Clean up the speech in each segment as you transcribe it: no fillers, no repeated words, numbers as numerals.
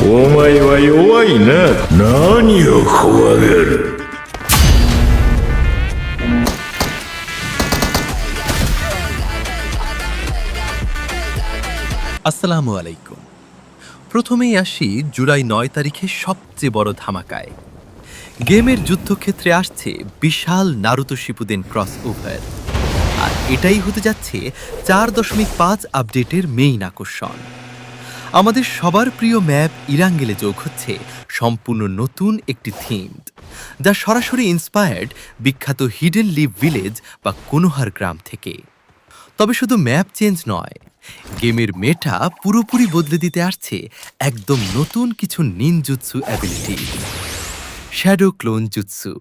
お前は弱いな。何を怖がる。আসসালামু আলাইকুম। প্রথমেই আসি জুলাই ৯ তারিখে সবচেয়ে বড় ধামাকায়। গেমের যুদ্ধক্ষেত্রে আসছে বিশাল নারুতো শিপুদেন ক্রস ওভার, আর এটাই হতে যাচ্ছে ৪.৫ আপডেটের মেইন আকর্ষণ। আমাদের সবার প্রিয় ম্যাপ ইরাঙ্গেলে যোগ হচ্ছে সম্পূর্ণ নতুন একটি থিমড, যা সরাসরি ইন্সপায়ার্ড বিখ্যাত হিডেন লিভ ভিলেজ বা কোনোহার গ্রাম থেকে। তবে শুধু ম্যাপ চেঞ্জ নয়, গেমের মেটা পুরোপুরি বদলে দিতে আসছে একদম নতুন কিছু নিনজুৎসু অ্যাবিলিটি, শ্যাডো ক্লোন জুৎসু।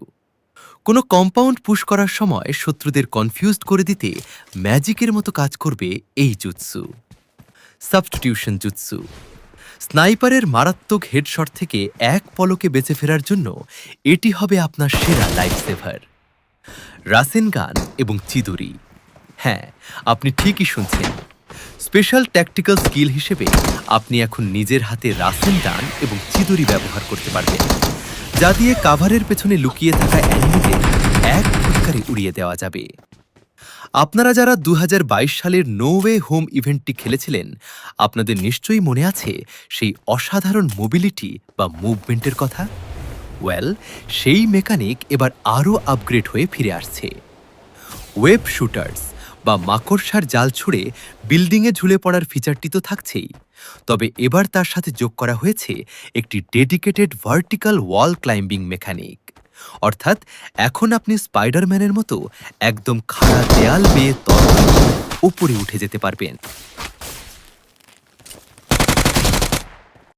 কোনো কম্পাউন্ড পুশ করার সময় শত্রুদের কনফিউজড করে দিতে ম্যাজিকের মতো কাজ করবে এই জুৎসু। সাবস্টিটিউশন জুৎসু, স্নাইপারের মারাত্মক হেডশট থেকে এক পলকে বেঁচে ফেরার জন্য এটি হবে আপনার সেরা লাইফ সেভার। রাসেন গান এবং চিদুরি, হ্যাঁ আপনি ঠিকই শুনছেন, স্পেশাল ট্যাকটিক্যাল স্কিল হিসেবে আপনি এখন নিজের হাতে রাসেন গান এবং চিদুরি ব্যবহার করতে পারবেন, যা দিয়ে কাভারের পেছনে লুকিয়ে থাকা এনিমিদের এক ফুটকারে উড়িয়ে দেওয়া যাবে। আপনারা যারা ২০২২ সালের নো ওয়ে হোম ইভেন্টটি খেলেছিলেন, আপনাদের নিশ্চয়ই মনে আছে সেই অসাধারণ মোবিলিটি বা মুভমেন্টের কথা। ওয়েল, সেই মেকানিক এবার আরও আপগ্রেড হয়ে ফিরে আসছে। ওয়েব শুটার্স বা মাকড়সার জাল ছুঁড়ে বিল্ডিংয়ে ঝুলে পড়ার ফিচারটি তো থাকছেই, তবে এবার তার সাথে যোগ করা হয়েছে একটি ডেডিকেটেড ভার্টিক্যাল ওয়াল ক্লাইম্বিং মেকানিক। অর্থাৎ এখন আপনি স্পাইডারম্যানের মতো একদম খাড়া দেয়াল বেয়ে তরল ওপরে উঠে যেতে পারবেন।